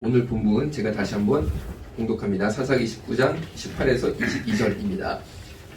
오늘 본문 제가 다시 한번 공독합니다. 사사기 19장 18에서 22절입니다.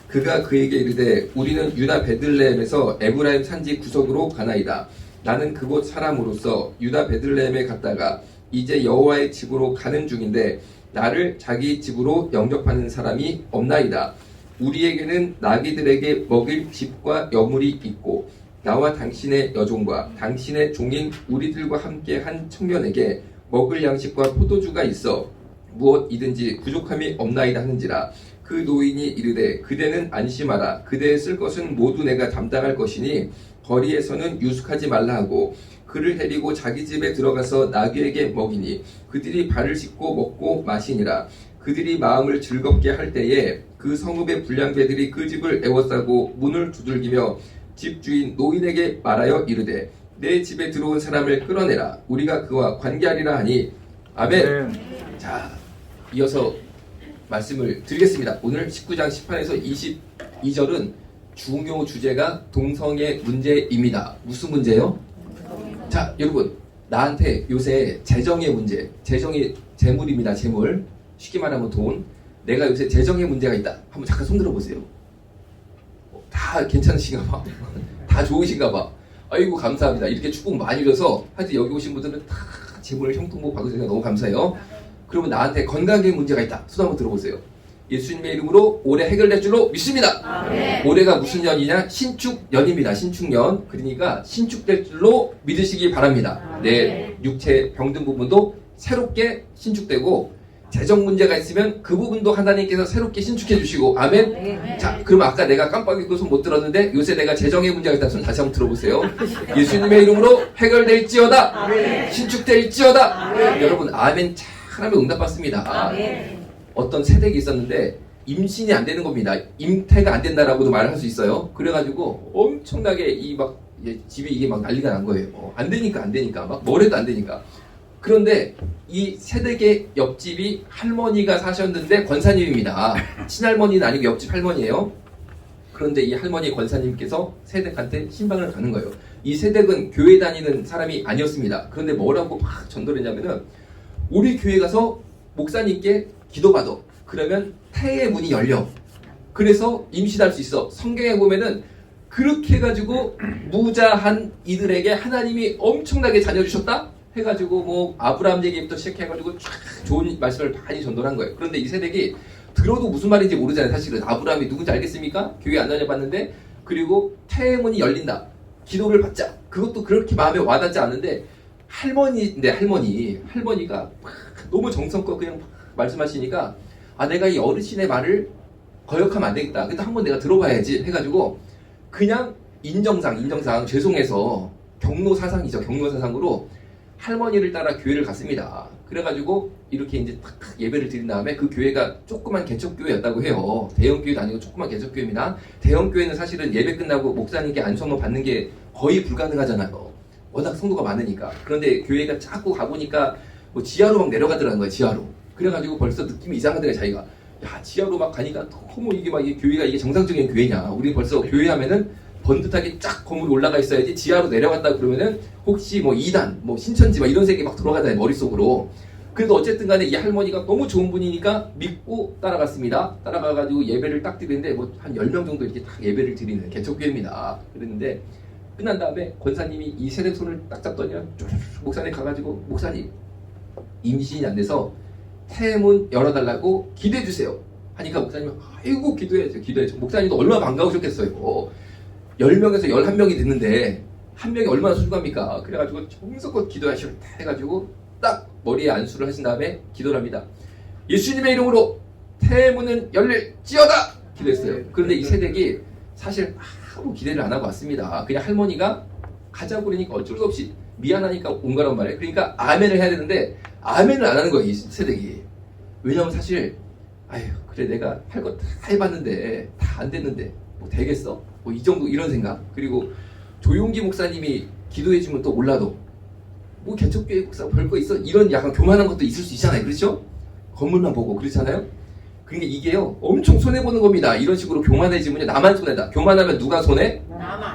그가 그에게 이르되 우리는 유다 베들레헴에서 에브라임 산지 구석으로 가나이다. 나는 그곳 사람으로서 유다 베들레헴에 갔다가 이제 여호와의 집으로 가는 중인데 나를 자기 집으로 영접하는 사람이 없나이다. 우리에게는 나귀들에게 먹일 집과 여물이 있고 나와 당신의 여종과 당신의 종인 우리들과 함께 한 청년에게 먹을 양식과 포도주가 있어 무엇이든지 부족함이 없나이다 하는지라. 그 노인이 이르되 그대는 안심하라. 그대의 쓸 것은 모두 내가 담당할 것이니 거리에서는 유숙하지 말라 하고 그를 데리고 자기 집에 들어가서 나귀에게 먹이니 그들이 발을 씻고 먹고 마시니라. 그들이 마음을 즐겁게 할 때에 그 성읍의 불량배들이 그 집을 에워싸고 문을 두들기며 집주인 노인에게 말하여 이르되 내 집에 들어온 사람을 끌어내라. 우리가 그와 관계하리라 하니 아멘. 자, 이어서 말씀을 드리겠습니다. 오늘 19장 18에서 22절은 중요 주제가 동성애 문제입니다. 무슨 문제요? 자, 여러분, 나한테 요새 재정의 문제, 재물입니다. 재물. 쉽게 말하면 돈. 내가 요새 재정의 문제가 있다. 한번 잠깐 손 들어보세요. 다 괜찮으신가 봐. 다 좋으신가 봐. 아이고 감사합니다. 이렇게 축복 많이 줘서 하여튼 여기 오신 분들은 다 재물 형통복 받으셔서 너무 감사해요. 그러면 나한테 건강에 문제가 있다. 손 한번 들어보세요. 예수님의 이름으로 올해 해결될 줄로 믿습니다. 아멘. 올해가 무슨 년이냐? 신축년입니다. 신축년. 그러니까 신축될 줄로 믿으시기 바랍니다. 아멘. 내 육체 병든 부분도 새롭게 신축되고 재정 문제가 있으면 그 부분도 하나님께서 새롭게 신축해 주시고 아멘. 네. 자, 그럼 아까 내가 깜빡 잊고 손 못 들었는데 요새 내가 재정의 문제가 있다. 손 다시 한번 들어보세요. 예수님의 이름으로 해결될지어다. 아멘. 신축될지어다. 아멘. 여러분 아멘 잘하면 응답받습니다. 아멘. 어떤 세대가 있었는데 임신이 안 되는 겁니다. 임태가 안 된다라고도 말을 할 수 있어요. 그래가지고 엄청나게 집이 이게 막 난리가 난 거예요. 안 되니까 막 뭘 해도 안 되니까. 그런데 이 세대의 옆집이 할머니가 사셨는데 권사님입니다. 친할머니는 아니고 옆집 할머니예요. 그런데 이 할머니 권사님께서 세댁한테 신방을 가는 거예요. 이 세댁은 교회 다니는 사람이 아니었습니다. 그런데 뭐라고 막 전도를 했냐면은 우리 교회 가서 목사님께 기도받아. 그러면 태의 문이 열려. 그래서 임신할 수 있어. 성경에 보면은 그렇게 해가지고 무자한 이들에게 하나님이 엄청나게 자녀 주셨다? 해가지고 뭐 아브라함 얘기부터 시작해가지고 쫙 좋은 말씀을 많이 전도를 한 거예요. 그런데 이 세대기 들어도 무슨 말인지 모르잖아요. 사실은 아브라함이 누군지 알겠습니까? 교회 안 다녀봤는데 그리고 태의 문이 열린다. 기도를 받자. 그것도 그렇게 마음에 와닿지 않는데 할머니가 너무 정성껏 그냥 말씀하시니까 아 내가 이 어르신의 말을 거역하면 안 되겠다. 그래도 한번 내가 들어봐야지 해가지고 그냥 인정상 죄송해서 경로사상이죠. 경로사상으로 할머니를 따라 교회를 갔습니다. 그래가지고 이렇게 이제 탁 예배를 드린 다음에 그 교회가 조그만 개척교회였다고 해요. 대형교회도 아니고 조그만 개척교회입니다. 대형교회는 사실은 예배 끝나고 목사님께 안수한번 받는 게 거의 불가능하잖아요. 워낙 성도가 많으니까. 그런데 교회가 자꾸 가보니까 뭐 지하로 막 내려가더라는 거예요. 지하로. 그래가지고 벌써 느낌이 이상하더래 자기가. 야 지하로 막 가니까 너무 이게 막 이게 교회가 이게 정상적인 교회냐. 우리 벌써 교회 하면은 번듯하게 쫙 건물이 올라가 있어야지 지하로 내려갔다 그러면은 혹시 뭐 2단, 뭐 신천지 막 이런 생각이 막 들어가잖아요 머릿속으로. 그래도 어쨌든 간에 이 할머니가 너무 좋은 분이니까 믿고 따라갔습니다. 따라가가지고 예배를 딱 드리는데 뭐 한 10명 정도 이렇게 딱 예배를 드리는 개척교회입니다. 그랬는데 끝난 다음에 권사님이 이 세대 손을 딱 잡더니 목사님 가가지고 목사님 임신이 안 돼서 태문 열어달라고 기도해주세요 하니까 목사님이 아이고 기도해야죠. 목사님도 얼마나 반가우셨겠어요. 10명에서 11명이 됐는데 한 명이 얼마나 소중합니까? 그래가지고 정성껏 기도하시고 해가지고 딱 머리에 안수를 하신 다음에 기도를 합니다. 예수님의 이름으로 태문은 열릴지어다! 기도했어요. 그런데 이 세댁이 사실 아무 기대를 안 하고 왔습니다. 그냥 할머니가 가자고 그러니까 어쩔 수 없이 미안하니까 온 거란 말이에요. 그러니까 아멘을 해야 되는데 아멘을 안 하는 거예요. 이 세댁이. 왜냐면 사실 아휴 그래 내가 할 거 다 해봤는데 다 안 됐는데 뭐 되겠어? 뭐 이 정도 이런 생각. 그리고 조용기 목사님이 기도해주면 또 몰라도 뭐 개척교회 목사 별거 있어? 이런 약간 교만한 것도 있을 수 있잖아요. 그렇죠? 건물만 보고 그렇잖아요. 그러니까 이게요 엄청 손해보는 겁니다. 이런 식으로 교만해지면 나만 손해다. 교만하면 누가 손해?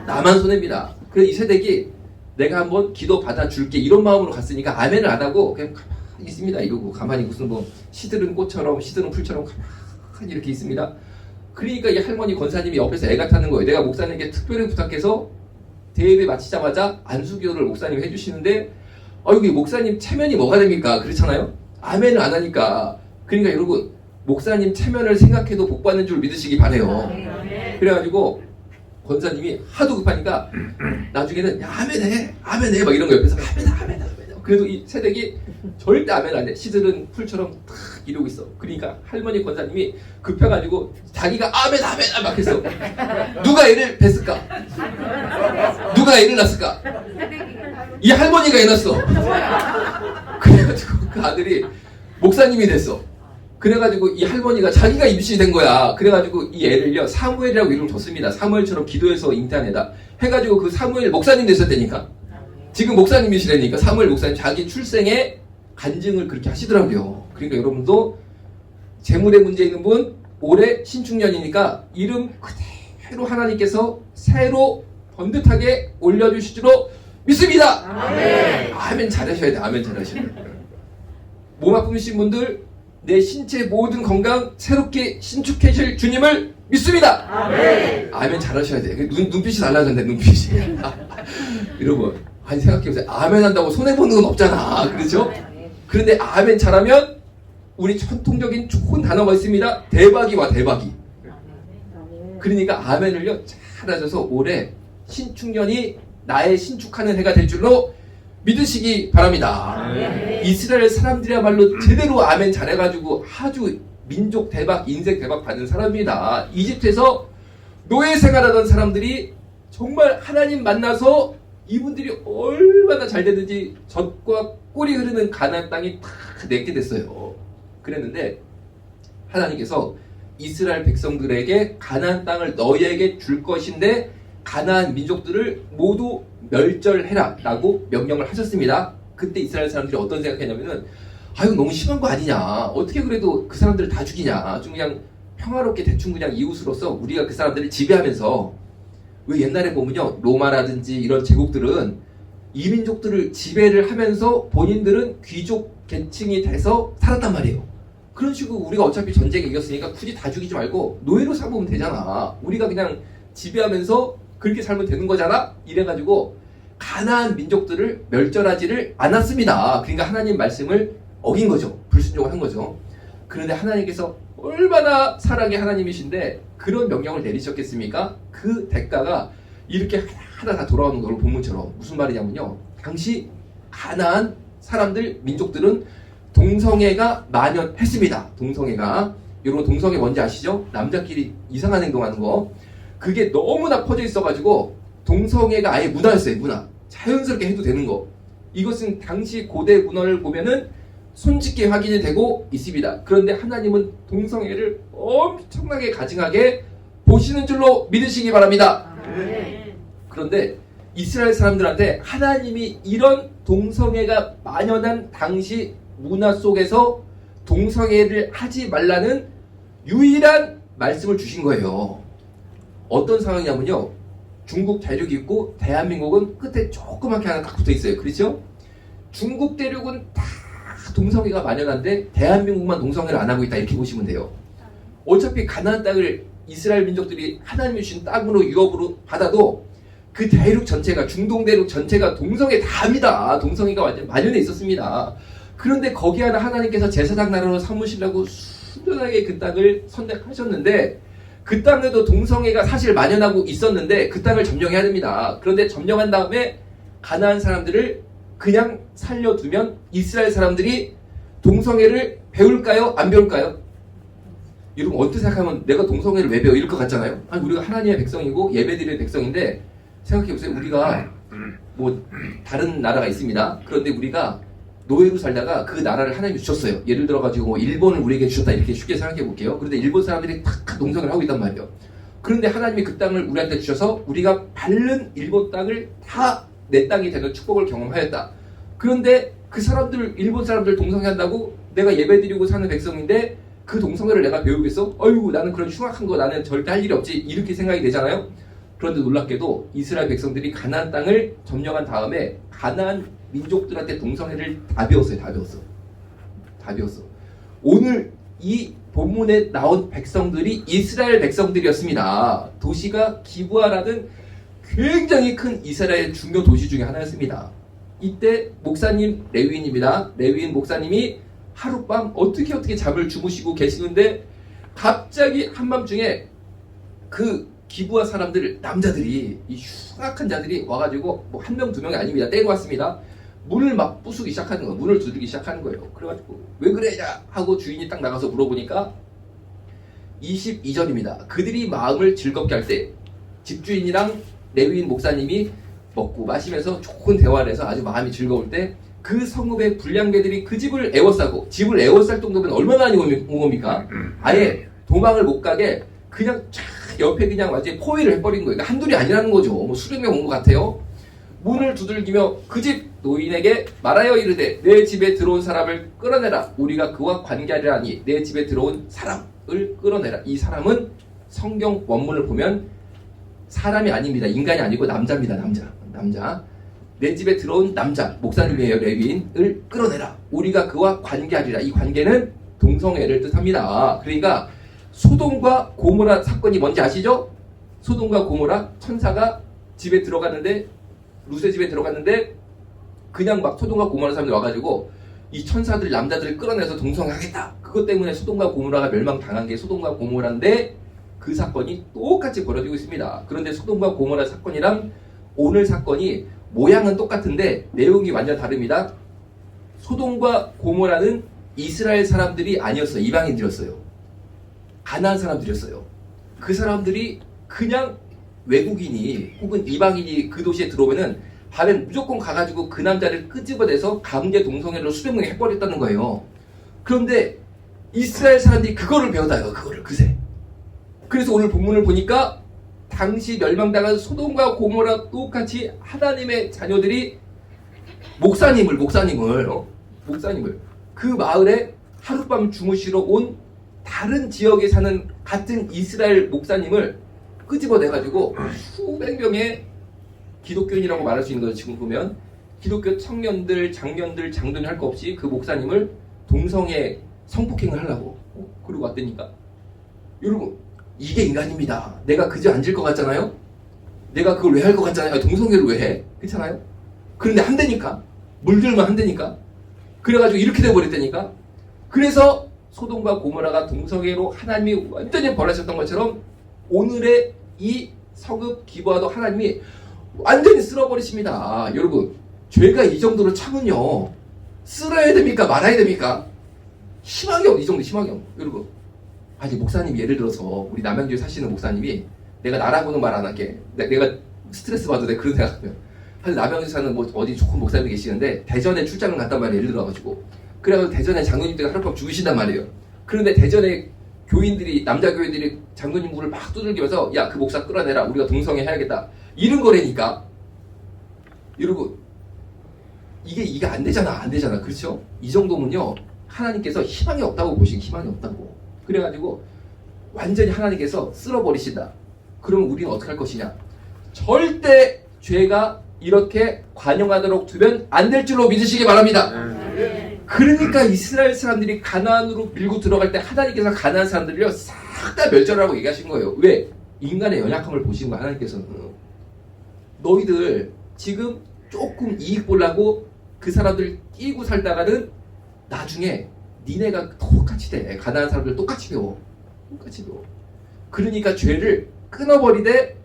나만 손해입니다. 그래서 이 세대기 내가 한번 기도 받아줄게 이런 마음으로 갔으니까 아멘을 안 하고 그냥 가만히 있습니다. 이러고 가만히 무슨 뭐 시들은 꽃처럼 시들은 풀처럼 가만히 이렇게 있습니다. 그러니까 이 할머니 권사님이 옆에서 애가 타는 거예요. 내가 목사님께 특별히 부탁해서 대회를 마치자마자 안수교를 목사님이 해주시는데 여기 목사님 체면이 뭐가 됩니까? 그렇잖아요. 아멘을 안 하니까. 그러니까 여러분 목사님 체면을 생각해도 복 받는 줄 믿으시기 바래요. 그래가지고 권사님이 하도 급하니까 나중에는 야 아멘해 아멘해 막 이런 거 옆에서 아멘 그래도 이 새댁이 절대 아멘 안 해. 시들은 풀처럼 탁 이러고 있어. 그러니까 할머니 권사님이 급해가지고 자기가 아멘 막 했어. 누가 애를 뱄을까? 누가 애를 낳았을까? 이 할머니가 애 낳았어. 그래가지고 그 아들이 목사님이 됐어. 그래가지고 이 할머니가 자기가 임신이 된 거야. 그래가지고 이 애를요 사무엘이라고 이름 줬습니다. 사무엘처럼 기도해서 잉태한 애다 해가지고 그 사무엘 목사님 됐었다니까. 지금 목사님이시라니까. 사무엘 목사님 자기 출생에 간증을 그렇게 하시더라고요. 그러니까 여러분도 재물에 문제 있는 분 올해 신축년이니까 이름 그대로 하나님께서 새로 번듯하게 올려주실 줄로 믿습니다. 아멘. 아멘 잘하셔야 돼. 아멘 잘하셔야 돼. 몸 아프신 분들 내 신체 모든 건강 새롭게 신축해질 주님을 믿습니다. 아멘. 아멘 잘하셔야 돼. 눈빛이 달라졌네. 눈빛이. 여러분 아니 생각해보세요. 아멘 한다고 손해보는 건 없잖아. 그렇죠? 그런데 아멘 잘하면 우리 전통적인 좋은 단어가 있습니다. 대박이. 그러니까 아멘을요 잘하셔서 올해 신축년이 나의 신축하는 해가 될 줄로 믿으시기 바랍니다. 이스라엘 사람들이야말로 제대로 아멘 잘해가지고 아주 민족 대박, 인생 대박 받은 사람입니다. 이집트에서 노예 생활하던 사람들이 정말 하나님 만나서 이분들이 얼마나 잘 되는지 젖과 꿀이 흐르는 가나안 땅이 다 내게 됐어요. 그랬는데 하나님께서 이스라엘 백성들에게 가나안 땅을 너희에게 줄 것인데 가나안 민족들을 모두 멸절해라 라고 명령을 하셨습니다. 그때 이스라엘 사람들이 어떤 생각했냐면은 아유 너무 심한 거 아니냐, 어떻게 그래도 그 사람들을 다 죽이냐, 좀 그냥 평화롭게 대충 그냥 이웃으로서 우리가 그 사람들을 지배하면서, 왜 옛날에 보면요 로마라든지 이런 제국들은 이민족들을 지배를 하면서 본인들은 귀족 계층이 돼서 살았단 말이에요. 그런 식으로 우리가 어차피 전쟁에 이겼으니까 굳이 다 죽이지 말고 노예로 삼으면 되잖아, 우리가 그냥 지배하면서 그렇게 살면 되는 거잖아, 이래가지고 가나안 민족들을 멸절하지를 않았습니다. 그러니까 하나님 말씀을 어긴 거죠. 불순종을 한 거죠. 그런데 하나님께서 얼마나 사랑의 하나님이신데 그런 명령을 내리셨겠습니까? 그 대가가 이렇게 하나 다 돌아오는 걸 본문처럼. 무슨 말이냐면요, 당시 가나안 사람들 민족들은 동성애가 만연했습니다. 동성애가, 여러분 동성애 뭔지 아시죠? 남자끼리 이상한 행동하는 거. 그게 너무나 퍼져 있어가지고 동성애가 아예 문화였어요. 문화. 자연스럽게 해도 되는 거. 이것은 당시 고대 문화를 보면은 손쉽게 확인이 되고 있습니다. 그런데 하나님은 동성애를 엄청나게 가증하게 보시는 줄로 믿으시기 바랍니다. 그런데 이스라엘 사람들한테 하나님이 이런 동성애가 만연한 당시 문화 속에서 동성애를 하지 말라는 유일한 말씀을 주신 거예요. 어떤 상황이냐면요, 중국 대륙이 있고 대한민국은 끝에 조그맣게 하나 딱 붙어 있어요. 그렇죠? 중국 대륙은 다 동성애가 만연한데 대한민국만 동성애를 안 하고 있다, 이렇게 보시면 돼요. 어차피 가나안 땅을 이스라엘 민족들이 하나님이 주신 땅으로 유업으로 받아도 그 대륙 전체가, 중동 대륙 전체가 동성애 다 합니다. 동성애가 완전 만연해 있었습니다. 그런데 거기 하나 하나님께서 제사장 나라로 삼으시려고 순전하게 그 땅을 선택하셨는데, 그 땅에도 동성애가 사실 만연하고 있었는데 그 땅을 점령해야 됩니다. 그런데 점령한 다음에 가나안 사람들을 그냥 살려두면 이스라엘 사람들이 동성애를 배울까요? 안 배울까요? 여러분 어떻게 생각하면 내가 동성애를 왜 배워? 이럴 것 같잖아요. 아니, 우리가 하나님의 백성이고 예배드리는 백성인데, 생각해보세요. 우리가 뭐 다른 나라가 있습니다. 그런데 우리가 노예로 살다가 그 나라를 하나님이 주셨어요. 예를 들어가지고 뭐 일본을 우리에게 주셨다, 이렇게 쉽게 생각해 볼게요. 그런데 일본 사람들이 다 동성애를 하고 있단 말이에요. 그런데 하나님이 그 땅을 우리한테 주셔서 우리가 밟는 일본 땅을 다 내 땅이 되는 축복을 경험하였다. 그런데 그 사람들, 일본 사람들 동성애한다고 내가 예배드리고 사는 백성인데 그 동성애를 내가 배우겠어? 어이구, 나는 그런 흉악한 거 나는 절대 할 일이 없지, 이렇게 생각이 되잖아요. 그런데 놀랍게도 이스라엘 백성들이 가나안 땅을 점령한 다음에 가나안 민족들한테 동성애를 다 배웠어요. 다 배웠어. 답이었어. 오늘 이 본문에 나온 백성들이 이스라엘 백성들이었습니다. 도시가 기브아라는 굉장히 큰 이스라엘 중요 도시 중에 하나였습니다. 이때 목사님 레위인입니다. 레위인 목사님이 하룻밤 어떻게 잠을 주무시고 계시는데 갑자기 한밤중에 그 기브아 사람들, 남자들이, 이 흉악한 자들이 와가지고 뭐 한 명 두 명이 아닙니다. 떼고 왔습니다. 문을 막 부수기 시작하는 거예요. 문을 두들기 시작하는 거예요. 그래가지고 왜 그래냐 하고 주인이 딱 나가서 물어보니까 22절입니다. 그들이 마음을 즐겁게 할 때 집주인이랑 레위인 목사님이 먹고 마시면서 좋은 대화를 해서 아주 마음이 즐거울 때 그 성읍의 불량배들이 그 집을 에워싸고, 집을 에워쌀 정도면 얼마나 많이 온 겁니까? 아예 도망을 못 가게 그냥 쫙 옆에 그냥 완전히 포위를 해버린 거예요. 그러니까 한둘이 아니라는 거죠. 뭐 수백 명 온 것 같아요. 문을 두들기며 그 집 노인에게 말하여 이르되 내 집에 들어온 사람을 끌어내라. 우리가 그와 관계하리라니. 내 집에 들어온 사람을 끌어내라. 이 사람은 성경 원문을 보면 사람이 아닙니다. 인간이 아니고 남자입니다. 남자. 내 집에 들어온 남자, 목사님이에요. 레위인을 끌어내라. 우리가 그와 관계하리라. 이 관계는 동성애를 뜻합니다. 그러니까 소돔과 고모라 사건이 뭔지 아시죠? 소돔과 고모라 천사가 집에 들어갔는데, 룻의 집에 들어갔는데 그냥 막 소돔과 고모라 사람들이 와가지고 이 천사들 남자들을 끌어내서 동성애하겠다. 그것 때문에 소돔과 고모라가 멸망당한 게 소돔과 고모라인데 그 사건이 똑같이 벌어지고 있습니다. 그런데 소돔과 고모라 사건이랑 오늘 사건이 모양은 똑같은데 내용이 완전 다릅니다. 소돔과 고모라는 이스라엘 사람들이 아니었어요. 이방인들이었어요. 가나안 사람들이었어요. 그 사람들이 그냥 외국인이 혹은 이방인이 그 도시에 들어오면은 밤에 무조건 가가지고 그 남자를 끄집어내서 강제 동성애로 수백 명이 해버렸다는 거예요. 그런데 이스라엘 사람들이 그거를 배우다요. 그거를 그새. 그래서 오늘 본문을 보니까 당시 멸망당한 소돔과 고모라 똑같이 하나님의 자녀들이 목사님을 그 마을에 하룻밤 주무시러 온 다른 지역에 사는 같은 이스라엘 목사님을 끄집어내가지고 수백 명의 기독교인이라고 말할 수 있는 거죠. 지금 보면 기독교 청년들, 장년들, 장로님 할 거 없이 그 목사님을 동성애 성폭행을 하려고 그러고 왔다니까. 여러분, 이게 인간입니다. 내가 그 집 앉을 것 같잖아요? 내가 그걸 왜 할 것 같잖아요? 동성애를 왜 해? 그렇잖아요? 그런데 한대니까. 물들면 한대니까. 그래가지고 이렇게 돼버렸다니까. 그래서 소돔과 고모라가 동성애로 하나님이 완전히 벌하셨던 것처럼 오늘의 이 성읍 기브아도 하나님이 완전히 쓸어버리십니다. 여러분, 죄가 이 정도로 참은요, 쓸어야 됩니까? 말아야 됩니까? 희망이 없, 이 정도 희망이 없. 여러분, 아니 목사님 예를 들어서 우리 남양주에 사시는 목사님이 내가 나라고는 말 안 할게. 내가 스트레스 받아도 돼. 그런 생각하면. 사실 남양주 사는 뭐 어디 좋은 목사님이 계시는데 대전에 출장을 갔단 말이에요. 예를 들어가지고. 그래가지고 대전에 장로님들이 하룻밤 죽으신단 말이에요. 그런데 대전에 교인들이, 남자 교인들이 장로님 문을 막 두들기면서 야, 그 목사 끌어내라. 우리가 동성애 해야겠다. 이런 거라니까. 여러분, 이게 안 되잖아. 그렇죠? 이 정도면요, 하나님께서 희망이 없다고 보시기, 희망이 없다고. 그래가지고 완전히 하나님께서 쓸어버리신다. 그러면 우리는 어떻게 할 것이냐? 절대 죄가 이렇게 관용하도록 두면 안 될 줄로 믿으시기 바랍니다. 그러니까 이스라엘 사람들이 가나안으로 밀고 들어갈 때 하나님께서 가나안 사람들을요 싹 다 멸절하라고 얘기하신 거예요. 왜? 인간의 연약함을 보시는 거야. 하나님께서는. 너희들 지금 조금 이익 보려고 그 사람들 끼고 살다가는 나중에 니네가 똑같이 돼. 가나안 사람들 똑같이 배워. 그러니까 죄를 끊어버리되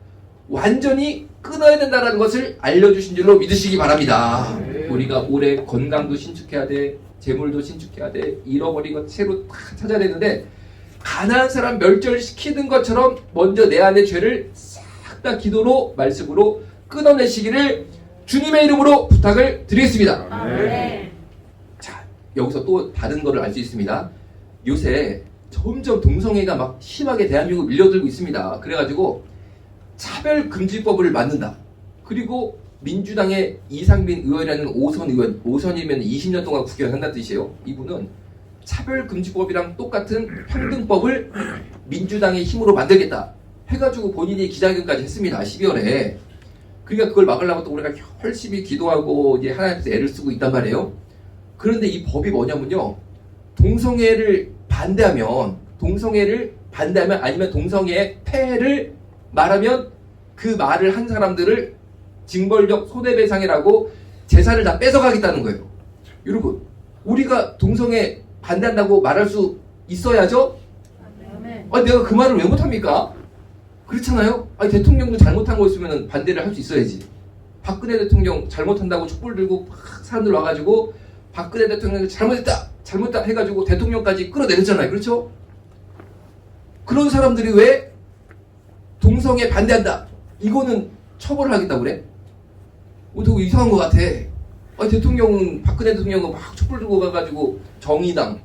완전히 끊어야 된다는 것을 알려주신 줄로 믿으시기 바랍니다. 우리가 올해 건강도 신축해야 돼. 재물도 신축해야 돼. 잃어버린 것 새로 다 찾아야 되는데 가나안 사람 멸절시키는 것처럼 먼저 내 안의 죄를 싹 다 기도로, 말씀으로 끊어내시기를 주님의 이름으로 부탁을 드리겠습니다. 자, 여기서 또 다른 거를 알 수 있습니다. 요새 점점 동성애가 막 심하게 대한민국 밀려들고 있습니다. 그래가지고 차별금지법을 만든다. 그리고 민주당의 이상민 의원이라는 5선 의원, 5선이면 20년 동안 국회의원 한다는 뜻이에요. 이분은 차별금지법이랑 똑같은 평등법을 민주당의 힘으로 만들겠다 해가지고 본인이 기자회견까지 했습니다. 12월에. 그러니까 그걸 막으려고 또 우리가 열심히 기도하고 이제 하나님께서 애를 쓰고 있단 말이에요. 그런데 이 법이 뭐냐면요, 동성애를 반대하면 아니면 동성애의 폐해를 말하면 그 말을 한 사람들을 징벌적 손해배상이라고 재산을 다 뺏어가겠다는 거예요. 여러분, 우리가 동성애 반대한다고 말할 수 있어야죠? 아니, 내가 그 말을 왜 못합니까? 그렇잖아요? 아니, 대통령도 잘못한 거 있으면 반대를 할 수 있어야지. 박근혜 대통령 잘못한다고 촛불 들고 막 사람들 와가지고 박근혜 대통령이 잘못했다 해가지고 대통령까지 끌어내렸잖아요. 그렇죠? 그런 사람들이 왜 동성애 반대한다, 이거는 처벌을 하겠다고 그래? 되게 이상한 것 같아. 아니, 박근혜 대통령은 막 촛불 들고 가가지고 정의당,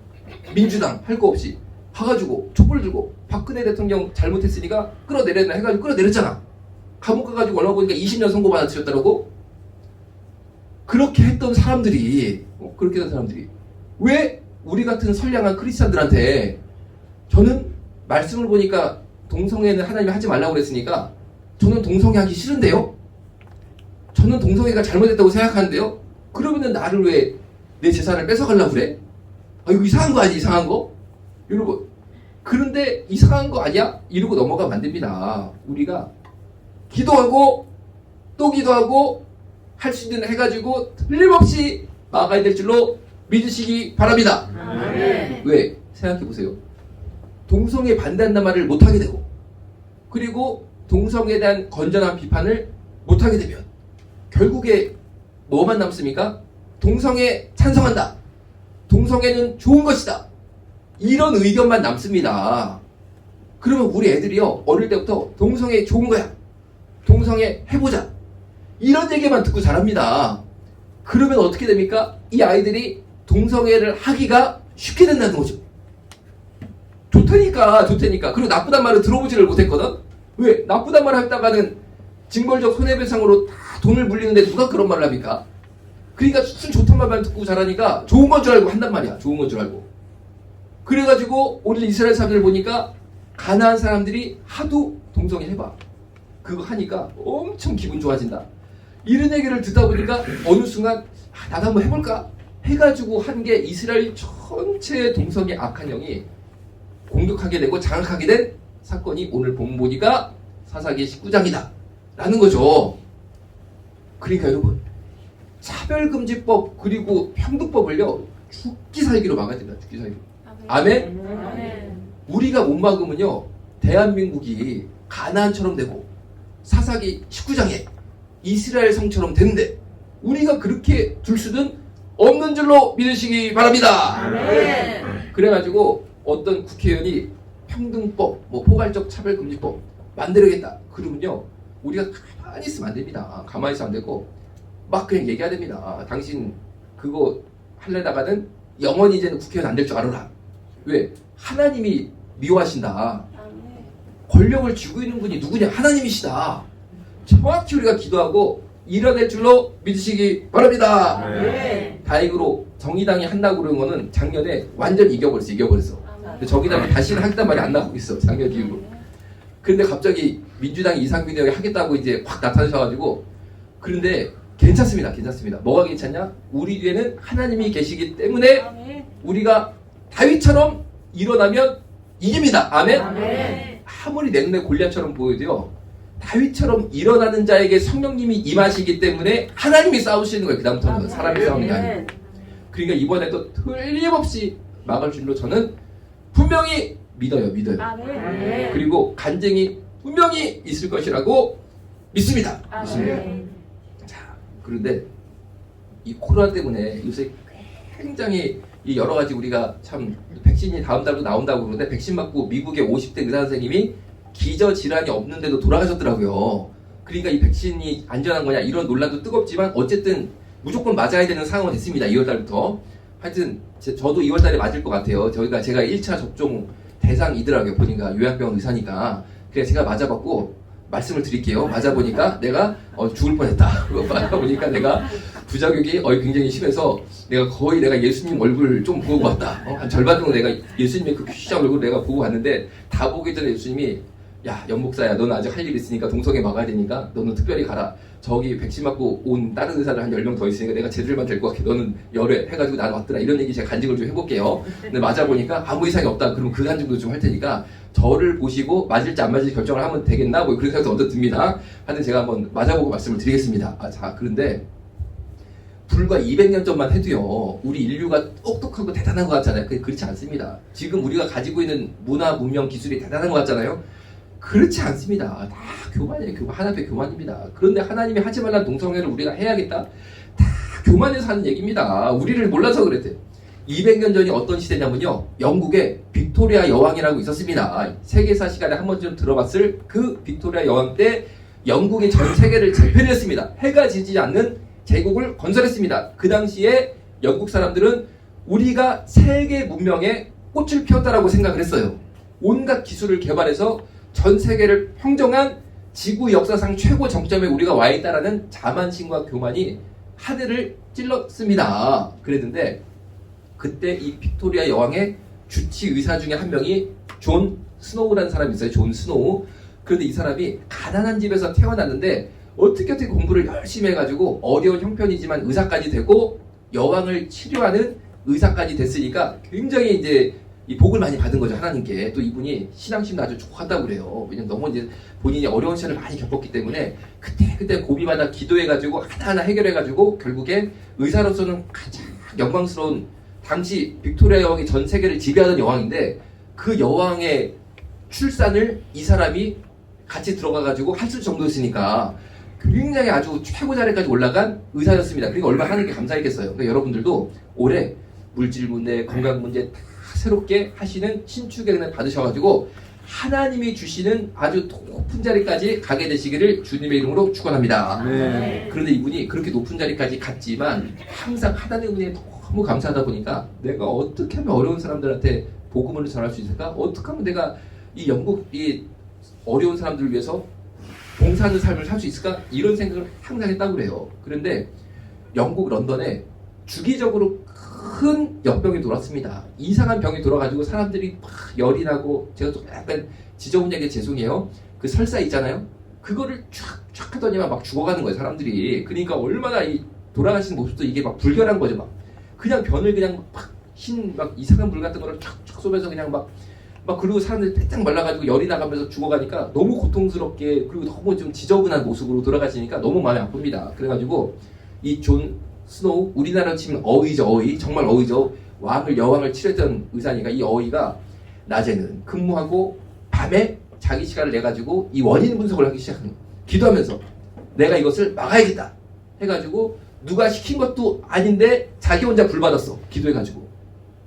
민주당 할 거 없이 가가지고 촛불 들고 박근혜 대통령 잘못했으니까 끌어내렸나 해가지고 끌어내렸잖아. 감옥 가가지고 얼마 보니까 20년 선고 받아들였더라고. 그렇게 했던 사람들이 왜 우리 같은 선량한 크리스찬들한테, 저는 말씀을 보니까 동성애는 하나님이 하지 말라고 그랬으니까 저는 동성애 하기 싫은데요? 저는 동성애가 잘못했다고 생각하는데요? 그러면은 나를 왜 내 재산을 뺏어가려고 그래? 이거 이상한 거 아니야, 이상한 거? 여러분, 그런데 이상한 거 아니야? 이러고 넘어가면 안 됩니다. 우리가 기도하고 또 기도하고 할 수 있는 해가지고 틀림없이 나아가야 될 줄로 믿으시기 바랍니다. 왜? 생각해보세요. 동성애 반대한다는 말을 못하게 되고, 그리고 동성애에 대한 건전한 비판을 못하게 되면 결국에 뭐만 남습니까? 동성애 찬성한다, 동성애는 좋은 것이다, 이런 의견만 남습니다. 그러면 우리 애들이요, 어릴 때부터 동성애 좋은 거야, 동성애 해보자, 이런 얘기만 듣고 자랍니다. 그러면 어떻게 됩니까? 이 아이들이 동성애를 하기가 쉽게 된다는 거죠. 좋다니까. 그리고 나쁘단 말을 들어보지를 못했거든. 왜? 나쁘단 말을 했다가는 징벌적 손해배상으로 다 돈을 물리는데 누가 그런 말을 합니까? 그러니까 무슨 좋단 말만 듣고 자라니까 좋은 건 줄 알고 한단 말이야. 좋은 건 줄 알고. 그래가지고 오늘 이스라엘 사람들 보니까 가나안 사람들이 하도 동성애 해봐, 그거 하니까 엄청 기분 좋아진다, 이런 얘기를 듣다 보니까 어느 순간 나도 한번 해볼까 해가지고 한 게 이스라엘 전체의 동성애 악한 영이 공격하게 되고 장악하게 된 사건이 오늘 본 보니까 사사기 19장이다 라는 거죠. 그러니까 여러분, 차별금지법 그리고 평등법을요 죽기 살기로 막아야 됩니다. 죽기 살기로. 아멘? 우리가 못 막으면요 대한민국이 가나안처럼 되고 사사기 19장에 이스라엘 성처럼 되는데, 우리가 그렇게 둘 수는 없는 줄로 믿으시기 바랍니다. 그래가지고 어떤 국회의원이 평등법, 포괄적 차별금지법 만들어야겠다 그러면요 우리가 가만히 있으면 안 됩니다. 가만히 있으면 안 되고 막 그냥 얘기해야 됩니다. 당신 그거 하려다가는 영원히 이제는 국회의원 안 될 줄 알아라. 왜? 하나님이 미워하신다. 권력을 쥐고 있는 분이 누구냐? 하나님이시다. 정확히 우리가 기도하고 이뤄낼 줄로 믿으시기 바랍니다. 다행으로 정의당이 한다고 그런 거는 작년에 완전 이겨버렸어. 근데 정의당이 다시는 하겠단 말이 안 나오고 있어, 작년 이후로. 근데 갑자기 민주당이 이상균 의원이 하겠다고 이제 확 나타나셔가지고, 그런데 괜찮습니다. 뭐가 괜찮냐? 우리 뒤에는 하나님이 계시기 때문에 우리가 다윗처럼 일어나면 이깁니다. 아멘? 아무리 내 눈에 골리앗처럼 보여도요, 다윗처럼 일어나는 자에게 성령님이 임하시기 때문에 하나님이 싸우시는 거예요. 그 다음부터는 사람이 싸우는 게 아니에요. 그러니까 이번에도 틀림없이 막을 줄로 저는 분명히 믿어요. 그리고 간증이 분명히 있을 것이라고 믿습니다. 자, 그런데 이 코로나 때문에 요새 굉장히 이 여러 가지 우리가 참 백신이 다음 달로 나온다고 그러는데, 백신 맞고 미국의 50대 의사 선생님이 기저질환이 없는데도 돌아가셨더라고요. 그러니까 이 백신이 안전한 거냐 이런 논란도 뜨겁지만 어쨌든 무조건 맞아야 되는 상황은 됐습니다. 2월달부터. 하여튼 저도 2월달에 맞을 것 같아요. 제가 1차 접종 대상이더라고요. 보니까 요양병원 의사니까. 그래서 제가 맞아봤고 말씀을 드릴게요. 맞아보니까 내가 죽을 뻔했다. 맞아보니까 내가 부작용이 굉장히 심해서 내가 예수님 얼굴 좀 보고 왔다. 한 절반 정도 내가 예수님의 그 귀한 얼굴 내가 보고 왔는데, 다 보기 전에 예수님이 야, 연목사야, 너는 아직 할 일 있으니까 동성애 막아야 되니까 너는 특별히 가라. 저기 백신 맞고 온 다른 의사들 한 10명 더 있으니까 내가 쟤들만 될 것 같아. 너는 열애 해가지고 나는 왔더라. 이런 얘기 제가 간증을 좀 해볼게요. 근데 맞아보니까 아무 이상이 없다. 그럼 그 간증도 좀 할 테니까 저를 보시고 맞을지 안 맞을지 결정을 하면 되겠나? 뭐 그런 생각도 언뜻 듭니다. 하여튼 제가 한번 맞아보고 말씀을 드리겠습니다. 자, 그런데 불과 200년 전만 해도요, 우리 인류가 똑똑하고 대단한 것 같잖아요. 그렇지 않습니다. 지금 우리가 가지고 있는 문화, 문명, 기술이 대단한 것 같잖아요. 그렇지 않습니다. 다 교만이에요. 교만. 하나님의 교만입니다. 그런데 하나님이 하지 말란 동성애를 우리가 해야겠다? 다 교만에서 하는 얘기입니다. 우리를 몰라서 그랬대요. 200년 전이 어떤 시대냐면요, 영국에 빅토리아 여왕이라고 있었습니다. 세계사 시간에 한 번쯤 들어봤을 그 빅토리아 여왕 때 영국이 전 세계를 제패했습니다. 해가 지지 않는 제국을 건설했습니다. 그 당시에 영국 사람들은 우리가 세계 문명의 꽃을 피웠다라고 생각을 했어요. 온갖 기술을 개발해서 전 세계를 평정한 지구 역사상 최고 정점에 우리가 와 있다라는 자만심과 교만이 하늘을 찔렀습니다. 그랬는데 그때 이 빅토리아 여왕의 주치 의사 중에 한 명이 존 스노우라는 사람이 있어요. 존 스노우. 그런데 이 사람이 가난한 집에서 태어났는데 어떻게 공부를 열심히 해가지고 어려운 형편이지만 의사까지 되고 여왕을 치료하는 의사까지 됐으니까 굉장히 이제 이 복을 많이 받은 거죠, 하나님께. 또 이분이 신앙심도 아주 좋았다고 그래요. 왜냐면 너무 이제 본인이 어려운 시간을 많이 겪었기 때문에 그때 고비마다 기도해가지고 하나하나 해결해가지고 결국에 의사로서는 가장 영광스러운, 당시 빅토리아 여왕이 전 세계를 지배하던 여왕인데 그 여왕의 출산을 이 사람이 같이 들어가가지고 할 수 정도였으니까 굉장히 아주 최고 자리까지 올라간 의사였습니다. 그러니까 얼마나 하는 게 감사했겠어요. 그러니까 여러분들도 올해 물질 문제, 건강 문제 다 새롭게 하시는 신축의 은혜 받으셔가지고 하나님이 주시는 아주 높은 자리까지 가게 되시기를 주님의 이름으로 축원합니다. 네. 그런데 이분이 그렇게 높은 자리까지 갔지만 항상 하나님의 은혜에 너무 감사하다 보니까 내가 어떻게 하면 어려운 사람들한테 복음을 전할 수 있을까? 어떻게 하면 내가 이 영국 이 어려운 사람들을 위해서 봉사하는 삶을 살 수 있을까? 이런 생각을 항상 했다고 그래요. 그런데 영국 런던에 주기적으로 큰 역병이 돌았습니다. 이상한 병이 돌아가지고 사람들이 막 열이 나고, 제가 좀 약간 지저분 얘기 죄송해요. 그 설사 있잖아요. 그거를 쫙 하더니만 막 죽어가는 거예요, 사람들이. 그러니까 얼마나 이 돌아가시는 모습도 이게 막 불결한 거죠. 막 그냥 변을 그냥 막 이상한 물 같은 거를 쫙 쏘면서 그냥 막 그리고 사람들이 빼딱 말라가지고 열이 나가면서 죽어가니까 너무 고통스럽게, 그리고 너무 좀 지저분한 모습으로 돌아가시니까 너무 마음이 아픕니다. 그래가지고 이 존 스노우, 우리나라로 치면 어이죠, 어이. 정말 어이죠. 여왕을 치료했던 의사니까 이 어이가 낮에는 근무하고 밤에 자기 시간을 내가지고 이 원인 분석을 하기 시작한 거예요. 기도하면서 내가 이것을 막아야겠다 해가지고 누가 시킨 것도 아닌데 자기 혼자 불받았어. 기도해가지고.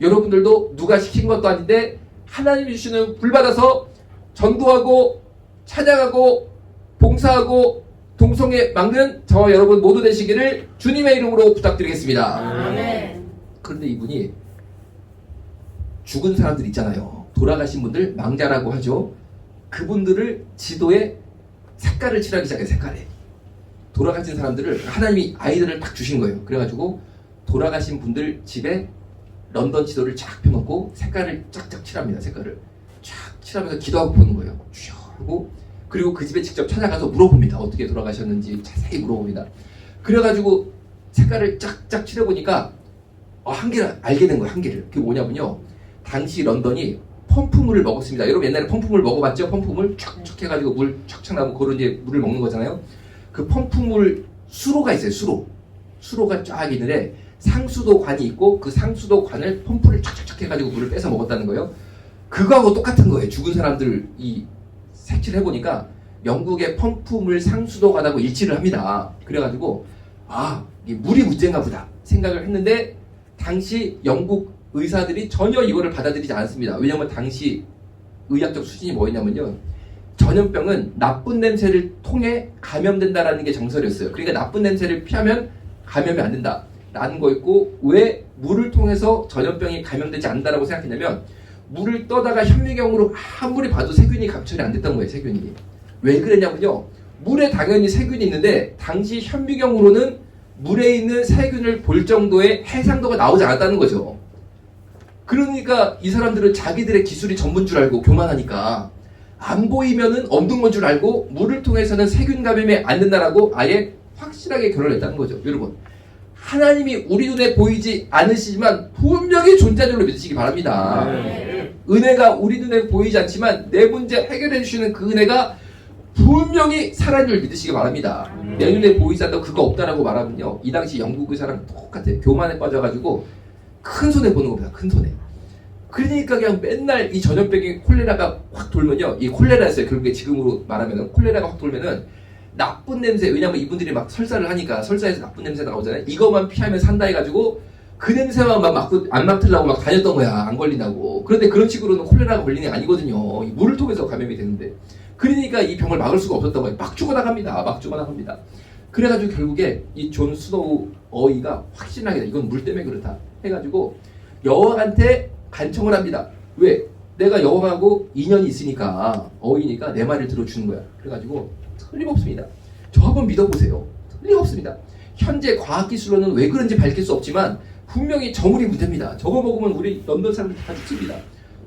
여러분들도 누가 시킨 것도 아닌데 하나님이 주시는 불받아서 전도하고 찬양하고 봉사하고 동성애 막는 저와 여러분 모두 되시기를 주님의 이름으로 부탁드리겠습니다. 아멘. 그런데 이분이 죽은 사람들 있잖아요. 돌아가신 분들, 망자라고 하죠. 그분들을 지도에 색깔을 칠하기 시작해요. 색깔에. 돌아가신 사람들을 하나님이 아이들을 딱 주신 거예요. 그래가지고 돌아가신 분들 집에 런던 지도를 쫙 펴놓고 색깔을 쫙쫙 칠합니다. 색깔을 쫙 칠하면서 기도하고 보는 거예요. 쭉 하고, 그리고 그 집에 직접 찾아가서 물어봅니다. 어떻게 돌아가셨는지 자세히 물어봅니다. 그래가지고 색깔을 쫙쫙 칠해보니까 한계를 알게 된 거예요. 한계를. 그게 뭐냐면요, 당시 런던이 펌프물을 먹었습니다. 여러분 옛날에 펌프물 먹어봤죠? 펌프물 촥촥 해가지고 물 촥촥 나면 그런 이제 물을 먹는 거잖아요. 그 펌프물 수로가 있어요. 수로가 쫙 있는데 상수도관이 있고 그 상수도관을 펌프를 촥촥촥 해가지고 물을 빼서 먹었다는 거예요. 그거하고 똑같은 거예요. 죽은 사람들 이 색칠을 해보니까 영국의 펌프물 상수도관하고 일치를 합니다. 그래가지고 이게 물이 문제인가 보다 생각을 했는데 당시 영국 의사들이 전혀 이거를 받아들이지 않았습니다. 왜냐하면 당시 의학적 수준이 뭐였냐면요, 전염병은 나쁜 냄새를 통해 감염된다라는 게 정설이었어요. 그러니까 나쁜 냄새를 피하면 감염이 안 된다 라는 거였고, 왜 물을 통해서 전염병이 감염되지 않는다라고 생각했냐면 물을 떠다가 현미경으로 아무리 봐도 세균이 감철이 안 됐던 거예요. 세균이. 왜 그랬냐면요, 물에 당연히 세균이 있는데 당시 현미경으로는 물에 있는 세균을 볼 정도의 해상도가 나오지 않았다는 거죠. 그러니까 이 사람들은 자기들의 기술이 전부인 줄 알고 교만하니까 안 보이면은 없는 건 줄 알고 물을 통해서는 세균 감염에 안 된다라고 아예 확실하게 결론을 냈다는 거죠. 여러분, 하나님이 우리 눈에 보이지 않으시지만 분명히 존재하는 걸로 믿으시기 바랍니다. 은혜가 우리 눈에 보이지 않지만 내 문제 해결해 주시는 그 은혜가 분명히 살아있는 걸 믿으시기 바랍니다. 내 눈에 보이지 않다고 그거 없다라고 말하면요, 이 당시 영국 의사랑 똑같아요. 교만에 빠져가지고 큰 손해 보는 겁니다. 큰 손해. 그러니까 그냥 맨날 이 전염병이 콜레라가 확 돌면요, 이 콜레라였어요. 결국에 지금으로 말하면 콜레라가 확 돌면은 나쁜 냄새, 왜냐면 이분들이 막 설사를 하니까 설사에서 나쁜 냄새 나오잖아요. 이것만 피하면 산다 해가지고 그 냄새만 막 맡고 안 맡으려고 막 다녔던 거야. 안 걸린다고. 그런데 그런 식으로는 콜레라가 걸리는 게 아니거든요. 이 물을 통해서 감염이 되는데. 그러니까 이 병을 막을 수가 없었던 거예요. 막 죽어나갑니다. 막 죽어나갑니다. 그래가지고 결국에 이 존 스노우 어이가 확신하게, 이건 물 때문에 그렇다 해가지고 여왕한테 간청을 합니다. 왜? 내가 여왕하고 인연이 있으니까, 어이니까 내 말을 들어주는 거야. 그래가지고 틀림없습니다. 저 한번 믿어보세요. 틀림없습니다. 현재 과학기술로는 왜 그런지 밝힐 수 없지만 분명히 저물이 문제입니다. 저거 먹으면 우리 런던 사람들 다 죽습니다.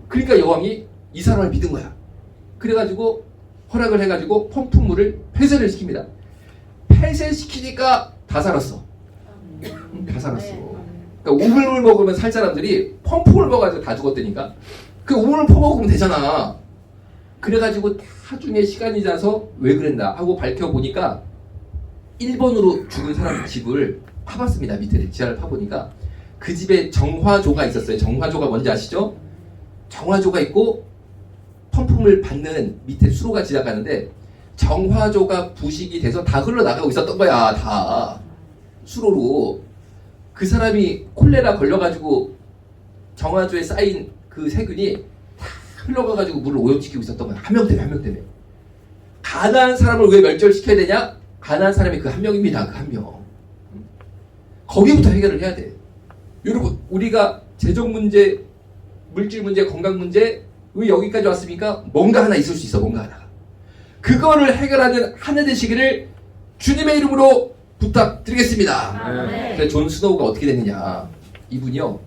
그러니까 여왕이 이 사람을 믿은 거야. 그래가지고 허락을 해가지고 펌프물을 폐쇄를 시킵니다. 폐쇄시키니까 다 살았어. 다 살았어. 그러니까 우물물 먹으면 살 사람들이 펌프물 먹어가지고 다 죽었다니까. 그 우물물 퍼먹으면 되잖아. 그래가지고 나중에 시간이 지나서 왜 그랬나 하고 밝혀보니까 1번으로 죽은 사람 집을 파봤습니다. 밑에 지하를 파보니까 그 집에 정화조가 있었어요. 정화조가 뭔지 아시죠? 정화조가 있고 펌프물 받는 밑에 수로가 지나가는데 정화조가 부식이 돼서 다 흘러나가고 있었던 거야. 다 수로로. 그 사람이 콜레라 걸려가지고 정화조에 쌓인 그 세균이 다 흘러가가지고 물을 오염시키고 있었던 거야. 한 명 때문에, 한 명 때문에. 가난한 사람을 왜 멸절시켜야 되냐? 가난한 사람이 그 한 명입니다. 그 한 명. 거기부터 해결을 해야 돼. 여러분, 우리가 재정 문제, 물질 문제, 건강 문제, 왜 여기까지 왔습니까? 뭔가 하나 있을 수 있어. 뭔가 하나가. 그거를 해결하는 하나 되시기를 주님의 이름으로 부탁드리겠습니다. 근데 존 스노우가 어떻게 됐느냐? 이분이요,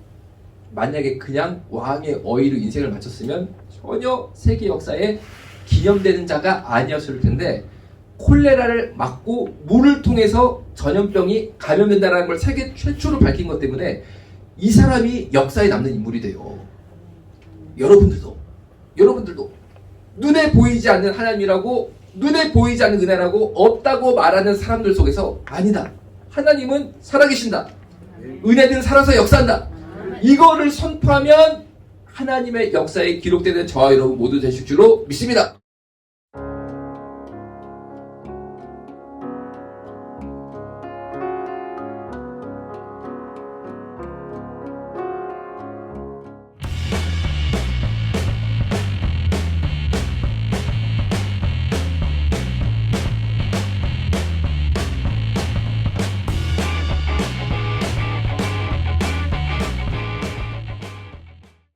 만약에 그냥 왕의 어의로 인생을 마쳤으면 전혀 세계 역사에 기념되는 자가 아니었을 텐데, 콜레라를 막고 물을 통해서 전염병이 감염된다는 걸 세계 최초로 밝힌 것 때문에 이 사람이 역사에 남는 인물이 돼요. 여러분들도 눈에 보이지 않는 하나님이라고, 눈에 보이지 않는 은혜라고 없다고 말하는 사람들 속에서 아니다, 하나님은 살아계신다, 은혜는 살아서 역사한다, 이거를 선포하면 하나님의 역사에 기록되는 저와 여러분 모두 되실 줄로 믿습니다.